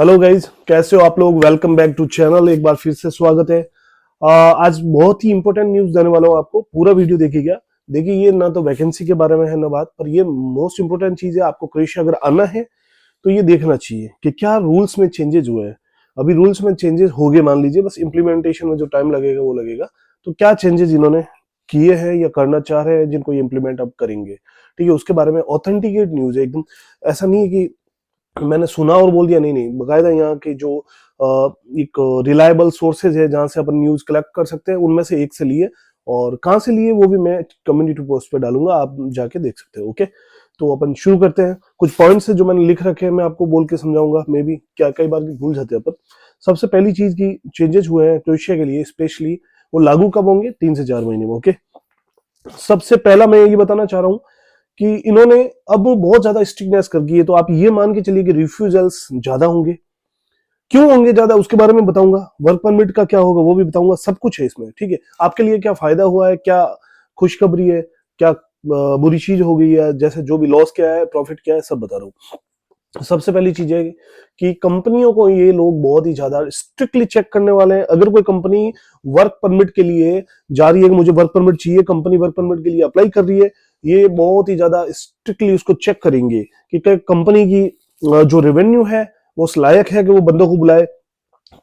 Hello guys, कैसे हो आप लोग। Welcome back to channel. एक बार फिर से स्वागत है। आज बहुत ही इंपॉर्टेंट न्यूज देने वाला हूँ आपको। पूरा वीडियो देखिएगा। देखिए, ये ना तो वैकेंसी के बारे में है ना बात, पर ये मोस्ट इंपॉर्टेंट चीज है। आपको क्रोएशिया अगर आना है तो ये देखना चाहिए कि क्या रूल्स में चेंजेस हुए हैं। अभी रूल्स में चेंजेस हो गए मान लीजिए, बस इम्प्लीमेंटेशन में जो टाइम लगेगा वो लगेगा। तो क्या चेंजेस इन्होंने किए हैं या करना चाह रहे हैं जिनको इम्प्लीमेंट अब करेंगे, ठीक है। उसके बारे में ऑथेंटिकेट न्यूज है एकदम। ऐसा नहीं है कि मैंने सुना और बोल दिया, नहीं नहीं, बकायदा यहाँ के जो एक रिलायबल सोर्सेज है जहां से अपन न्यूज कलेक्ट कर सकते हैं, उनमें से एक से लिए। और कहाँ से लिए वो भी मैं कम्युनिटी पोस्ट पे डालूंगा, आप जाके देख सकते हैं। ओके, तो अपन शुरू करते हैं। कुछ पॉइंट्स है जो मैंने लिख रखे हैं, मैं आपको बोल के समझाऊंगा। मे बी क्या कई बार भूल जाते हैं अपन। सबसे पहली चीज की चेंजेस हुए हैं क्रोएशिया के लिए स्पेशली, वो लागू कब होंगे? 3 से 4 महीने में। ओके, सबसे पहला मैं ये बताना चाह रहा हूँ कि इन्होंने अब बहुत ज्यादा स्ट्रिक्टनेस कर दी है। तो आप ये मान के चलिए कि रिफ्यूजल्स ज्यादा होंगे। क्यों होंगे ज्यादा, उसके बारे में बताऊंगा। वर्क परमिट का क्या होगा वो भी बताऊंगा। सब कुछ है इसमें, ठीक है। आपके लिए क्या फायदा हुआ है, क्या खुशखबरी है, क्या बुरी चीज हो गई है, जैसे जो भी लॉस क्या है, प्रॉफिट क्या है, सब बता रहा हूँ। सबसे पहली चीज है कि कंपनियों को ये लोग बहुत ही ज्यादा स्ट्रिक्टली चेक करने वाले हैं। अगर कोई कंपनी वर्क परमिट के लिए जा रही है कि मुझे वर्क परमिट चाहिए, कंपनी वर्क परमिट के लिए अप्लाई कर रही है, ये बहुत ही ज्यादा स्ट्रिक्टली उसको चेक करेंगे कि कंपनी की जो रेवेन्यू है वो उस लायक है कि वो बंदों को बुलाए।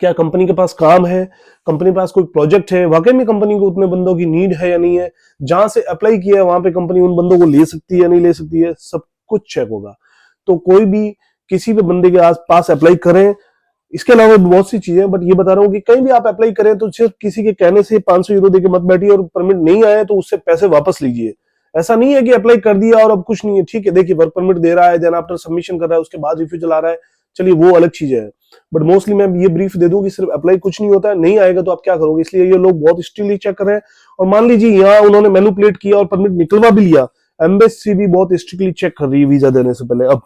क्या कंपनी के पास काम है, कंपनी के पास कोई प्रोजेक्ट है, वाकई में कंपनी को उतने बंदों की नीड है या नहीं है, जहां से अप्लाई किया है वहां पे कंपनी उन बंदों को ले सकती है या नहीं ले सकती है, सब कुछ चेक होगा। तो कोई भी किसी भी बंदे के आस पास अप्लाई करें। इसके अलावा बहुत सी चीजें, बट ये बता रहा हूँ कि कहीं भी आप अप्लाई करें तो सिर्फ किसी के कहने से 500 यूरो देके मत बैठिए, और परमिट नहीं आए तो उससे पैसे वापस लीजिए। ऐसा नहीं है कि अप्लाई कर दिया और अब कुछ नहीं है, ठीक है। देखिए, वर्क परमिट दे रहा है, देन आफ्टर सबमिशन कर रहा है, उसके बाद रिफ्यूजल आ रहा है, चलिए वो अलग चीज है। बट मोस्टली मैं ये ब्रीफ दे दूं कि सिर्फ अप्लाई कुछ नहीं होता है, नहीं आएगा तो आप क्या करोगे। इसलिए ये लोग बहुत स्ट्रिक्टली चेक कर रहे हैं। और मान लीजिए यहाँ उन्होंने मैनिपुलेट किया और परमिट निकलवा भी लिया, एम्बेसी भी बहुत स्ट्रिक्टली चेक कर रही है वीजा देने से पहले अब,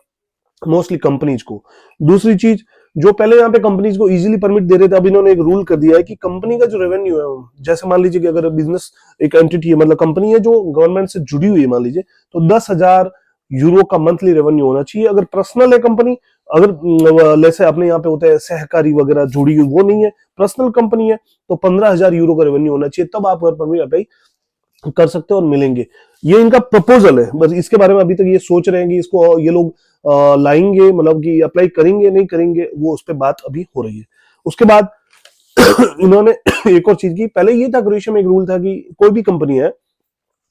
मोस्टली कंपनीज को। दूसरी चीज, जो पहले यहाँ पे कंपनीज को इजीली परमिट दे रहे थे, अब इन्होंने एक रूल कर दिया है कि कंपनी का जो रेवेन्यू है, जैसे मान लीजिए कि अगर बिजनेस एक एंटिटी है, मतलब कंपनी है जो गवर्नमेंट से जुड़ी हुई है मान लीजिए, तो 10,000 यूरो का मंथली रेवेन्यू होना चाहिए। अगर पर्सनल है कंपनी, अगर जैसे अपने यहाँ पे होता है सहकारी वगैरह जुड़ी हुई, वो नहीं है, पर्सनल कंपनी है, तो 15,000 यूरो का रेवेन्यू होना चाहिए, तब आप परमिट अप्लाई कर सकते हो और मिलेंगे। ये इनका प्रपोजल है, बस इसके बारे में अभी तक ये सोच रहे हैं कि इसको ये लोग लाएंगे, मतलब कि अप्लाई करेंगे नहीं करेंगे, वो उस पर बात अभी हो रही है। उसके बाद इन्होंने एक और चीज की, पहले ये था क्रोएशिया में एक रूल था कि कोई भी कंपनी है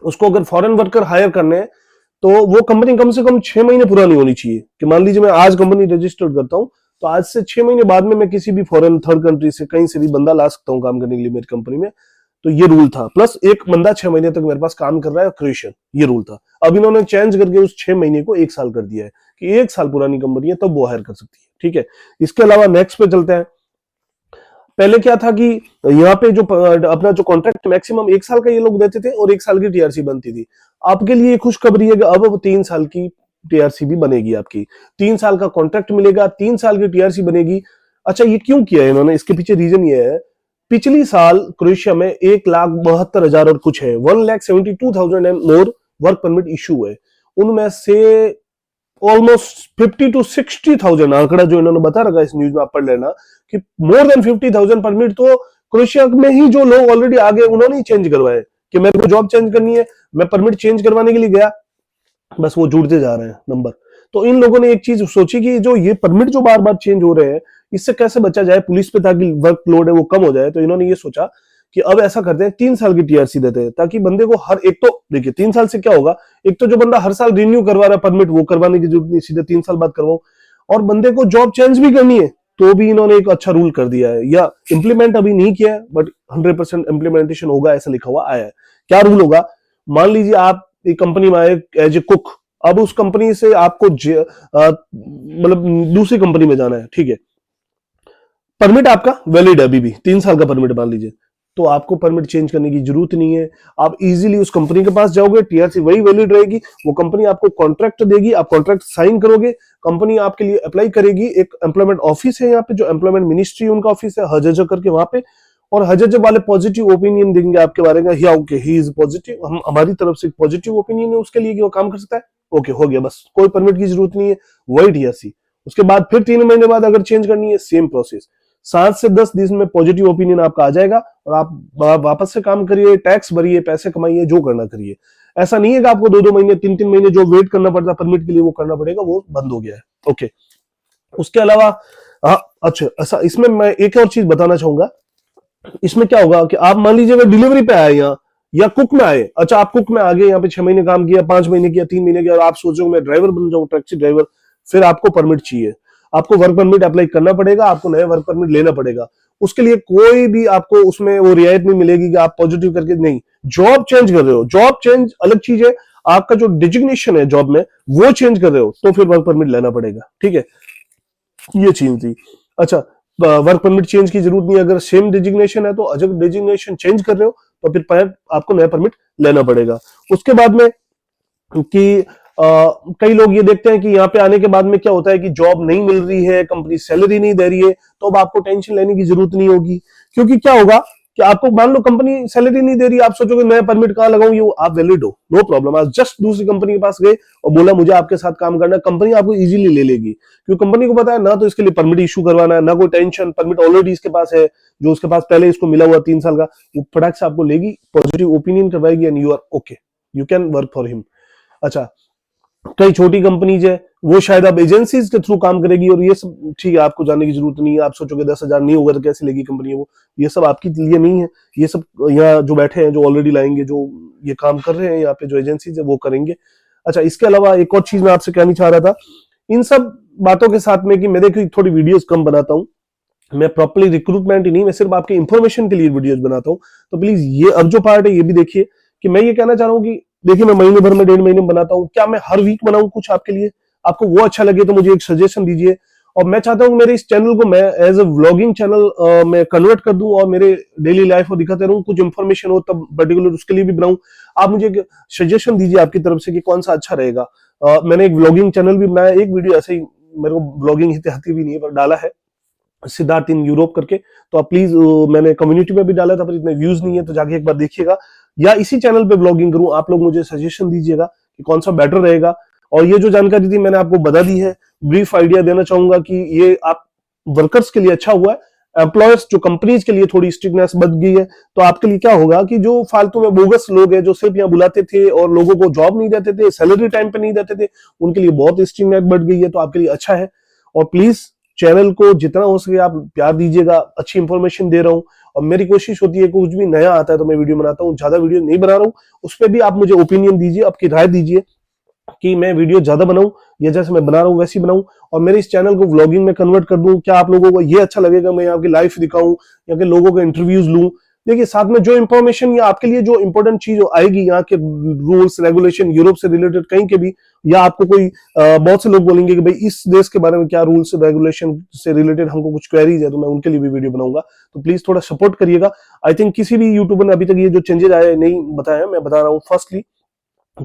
उसको अगर फॉरेन वर्कर हायर करने हैं तो वो कंपनी कम से कम 6 महीने पुरानी होनी चाहिए। कि मान लीजिए मैं आज कंपनी रजिस्टर्ड करता हूं, तो आज से 6 महीने बाद में मैं किसी भी फॉरेन थर्ड कंट्री से कहीं से भी बंदा ला सकता हूं काम करने के लिए मेरी कंपनी में। तो ये रूल था, प्लस एक बंदा 6 महीने तक मेरे पास काम कर रहा है क्रोएशियन, ये रूल था। अब इन्होंने चेंज करके उस 6 महीने को 1 साल कर दिया है कि 1 साल पुरानी कंपनी है तब वो हायर कर सकती है, ठीक है। इसके अलावा नेक्स्ट पे चलते हैं। पहले क्या था कि यहाँ पे जो अपना जो कॉन्ट्रैक्ट मैक्सिमम 1 साल का ये लोग देते थे और 1 साल की टीआरसी बनती थी। आपके लिए खुशखबरी है कि अब 3 साल की टीआरसी भी बनेगी आपकी। 3 साल का कॉन्ट्रैक्ट मिलेगा, 3 साल की टीआरसी बनेगी। अच्छा, ये क्यों किया है इन्होंने? इसके पीछे रीजन ये है, पिछली साल क्रोएशिया में 1,72,000 और कुछ है, 1,72,000 and more work permit issue है। उनमें से ऑलमोस्ट 50 to 60,000 आंकड़ा जो इन्होंने बता रखा है इस न्यूज में, आप पढ़ लेना कि मोर देन 50,000 परमिट तो क्रोएशिया में ही जो लोग ऑलरेडी आ गए उन्होंने ही चेंज करवाए कि मेरे को जॉब चेंज करनी है, मैं परमिट चेंज करवाने के लिए गया, बस वो जुड़ते जा रहे हैं नंबर। तो इन लोगों ने एक चीज सोची कि जो ये परमिट जो बार बार चेंज हो रहे हैं, इससे कैसे बचा जाए पुलिस पे, ताकि वर्कलोड है वो कम हो जाए। तो इन्होंने ये सोचा कि अब ऐसा करते हैं, 3 साल की टीआरसी देते हैं, ताकि बंदे को हर एक, तो देखिए 3 साल से क्या होगा, एक तो जो बंदा हर साल रिन्यू करवा रहा है परमिट, वो करवाने की जरूरत नहीं, सीधे 3 साल बाद करवाओ। और बंदे को जॉब चेंज भी करनी है तो भी इन्होंने एक अच्छा रूल कर दिया है, या इंप्लीमेंट अभी नहीं किया है बट 100% इंप्लीमेंटेशन होगा, ऐसा लिखा हुआ आया है। क्या रूल होगा? मान लीजिए आप एक कंपनी में आए एज ए कुक, अब उस कंपनी से आपको मतलब दूसरी कंपनी में जाना है, ठीक है। परमिट आपका वैलिड है अभी भी, 3 साल का परमिट मान लीजिए, तो आपको परमिट चेंज करने की जरूरत नहीं है। आप इजीली उस कंपनी के पास जाओगे, टीआरसी वही वैलिड रहेगी, वो कंपनी आपको कॉन्ट्रैक्ट देगी, आप कॉन्ट्रैक्ट साइन करोगे, कंपनी आपके लिए अप्लाई करेगी। एक एम्प्लॉयमेंट ऑफिस है यहाँ पे, जो एम्प्लॉयमेंट मिनिस्ट्री उनका ऑफिस है, हजज करके वहां पे, और हजज वाले पॉजिटिव ओपिनियन देंगे आपके बारे में, या ओके ही इज पॉजिटिव, हम हमारी तरफ से पॉजिटिव ओपिनियन है उसके लिए कि वो काम कर सकता है, ओके हो गया, बस कोई परमिट की जरूरत नहीं है, वही टीआरसी। उसके बाद फिर 3 महीने बाद अगर चेंज करनी है, सेम प्रोसेस। 7 से 10 दिन में पॉजिटिव ओपिनियन आपका आ जाएगा और आप वापस से काम करिए, टैक्स भरिए, पैसे कमाइए, जो करना करिए। ऐसा नहीं है कि आपको 2-2 महीने 3-3 महीने जो वेट करना पड़ता परमिट के लिए वो करना पड़ेगा, वो बंद हो गया है। ओके, उसके अलावा अच्छा ऐसा इसमें मैं एक और चीज बताना चाहूंगा। इसमें क्या होगा कि आप मान लीजिए अगर डिलीवरी पे आए यहाँ या कुक में आए, अच्छा आप कुक में आ गए, यहाँ पे 6 महीने काम किया, 5 महीने किया, 3 महीने किया और आप सोचो मैं ड्राइवर बन जाऊं, टैक्सी ड्राइवर, फिर आपको परमिट चाहिए, आपको वर्क परमिट अप्लाई करना पड़ेगा, आपको नया वर्क परमिट लेना पड़ेगा। उसके लिए कोई भी आपको उसमें वो रियायत नहीं मिलेगी कि आप पॉजिटिव करके नहीं, जॉब चेंज कर रहे हो, जॉब चेंज अलग चीज है, आपका जो डिजिग्नेशन है जॉब में वो चेंज कर रहे हो तो फिर वर्क परमिट लेना पड़ेगा। ठीक है, ये चीज थी। अच्छा, वर्क परमिट चेंज की जरूरत नहीं, अगर सेम डिजिग्नेशन है तो अगर डिजिग्नेशन चेंज कर रहे हो तो फिर आपको नया परमिट लेना पड़ेगा। उसके बाद में कि कई लोग ये देखते हैं कि यहाँ पे आने के बाद में क्या होता है कि जॉब नहीं मिल रही है, कंपनी सैलरी नहीं दे रही है, तो अब आपको टेंशन लेने की जरूरत नहीं होगी। क्योंकि क्या होगा कि आपको मान लो कंपनी सैलरी नहीं दे रही, आप सोचोगे नया परमिट कहां लगाऊं, ये आप वैलिड हो, नो प्रॉब्लम, आप जस्ट दूसरी कंपनी के पास गए और बोला मुझे आपके साथ काम करना है, कंपनी आपको इजीली ले लेगी। क्योंकि कंपनी को पता है ना तो इसके लिए परमिट इशू करवाना है, ना कोई टेंशन, परमिट ऑलरेडी इसके पास है, जो उसके पास पहले इसको मिला हुआ 3 साल का, वो फटाक से आपको लेगी, पॉजिटिव ओपिनियन करवाएगी and you are okay, you can work for him. अच्छा, कई छोटी कंपनीज है वो शायद अब एजेंसीज के थ्रू काम करेगी और ये सब ठीक है, आपको जानने की जरूरत नहीं है। आप सोचोगे 10,000 नहीं होगा तो कैसे लेगी कंपनी वो, ये सब आपके लिए नहीं है, ये सब यहाँ जो बैठे हैं जो ऑलरेडी लाएंगे, जो ये काम कर रहे हैं यहाँ पे जो एजेंसीज है वो करेंगे। अच्छा, इसके अलावा एक और चीज मैं आपसे कहना चाह रहा था, इन सब बातों के साथ में कि मैं देखिए थोड़ी वीडियोस कम बनाता हूँ, मैं प्रॉपर्ली रिक्रूटमेंट ही नहीं, मैं सिर्फ आपके इंफॉर्मेशन के लिए वीडियोस बनाता हूँ, तो प्लीज ये अब जो पार्ट है ये भी देखिए। कि मैं ये कहना चाह रहा हूँ कि देखिए मैं महीने भर में 1.5 महीने में बनाता हूँ, क्या मैं हर वीक बनाऊं कुछ आपके लिए, आपको वो अच्छा लगे तो मुझे एक सजेशन दीजिए। और मैं चाहता हूँ मेरे इस चैनल को मैं एज अ व्लॉगिंग चैनल मैं कन्वर्ट कर दूं और मेरे डेली लाइफ को दिखाते रहूं, कुछ इंफॉर्मेशन हो तब पर्टिकुलर उसके लिए भी बनाऊं। आप मुझे एक सजेशन दीजिए आपकी तरफ से कि कौन सा अच्छा रहेगा। मैंने एक व्लॉगिंग चैनल भी बनाया, एक वीडियो ऐसे ही, मेरे को ब्लॉगिंग हित आती भी नहीं है पर डाला है, सिद्धार्थ इन यूरोप करके, तो आप प्लीज, मैंने कम्युनिटी में भी डाला था पर इतने व्यूज नहीं है, तो जाके एक बार देखिएगा। या इसी चैनल पे ब्लॉगिंग करूं, आप लोग मुझे सजेशन दीजिएगा कि कौन सा बेटर रहेगा। और ये जो जानकारी थी मैंने आपको बता दी है, ब्रीफ आइडिया देना चाहूंगा कि ये आप वर्कर्स के लिए अच्छा हुआ है, एम्प्लॉयर्स जो कंपनीज के लिए थोड़ी स्ट्रिक्टनेस बढ़ गई है, तो आपके लिए क्या होगा कि जो फालतू में बोगस लोग हैं जो सिर्फ यहाँ बुलाते थे और लोगों को जॉब नहीं देते थे, सैलरी टाइम पे नहीं देते थे, उनके लिए बहुत स्ट्रिक्टनेस बढ़ गई है, तो आपके लिए अच्छा है। और प्लीज चैनल को जितना हो सके आप प्यार दीजिएगा, अच्छी इंफॉर्मेशन दे रहा हूँ और मेरी कोशिश होती है कि कुछ भी नया आता है तो मैं वीडियो बनाता हूँ, ज्यादा वीडियो नहीं बना रहा हूँ, उस पर भी आप मुझे ओपिनियन दीजिए, आपकी राय दीजिए कि मैं वीडियो ज्यादा बनाऊं या जैसे मैं बना रहा हूं वैसे ही बनाऊं, और मेरे इस चैनल को व्लॉगिंग में कन्वर्ट कर दूं। क्या आप लोगों को ये अच्छा लगेगा मैं यहाँ की लाइफ दिखाऊं या के लोगों के इंटरव्यूज लूं। देखिए साथ में जो इंफॉर्मेशन या आपके लिए जो इंपॉर्टेंट चीज आएगी, यहाँ के रूल्स रेगुलेशन यूरोप से रिलेटेड कहीं के भी, या आपको कोई बहुत से लोग बोलेंगे कि भाई इस देश के बारे में क्या रूल्स रेगुलेशन से रिलेटेड हमको कुछ क्वेरीज है, तो मैं उनके लिए भी वीडियो बनाऊंगा। तो प्लीज थोड़ा सपोर्ट करिएगा। आई थिंक किसी भी यूट्यूबर ने अभी तक ये जो चेंजेस आए नहीं बताया, मैं बता रहा हूँ। फर्स्टली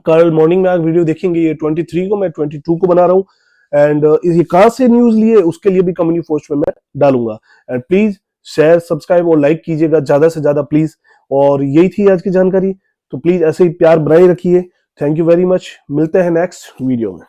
कल मॉर्निंग में आप वीडियो देखेंगे, ये 23 को, मैं 22 को बना रहा हूँ, एंड ये कहां से न्यूज लिए उसके लिए भी कम्युनिटी पोस्ट में मैं डालूंगा। एंड प्लीज शेयर सब्सक्राइब और लाइक कीजिएगा ज्यादा से ज्यादा प्लीज। और यही थी आज की जानकारी, तो प्लीज ऐसे ही प्यार बनाए रखिए। थैंक यू वेरी मच, मिलते हैं नेक्स्ट वीडियो में।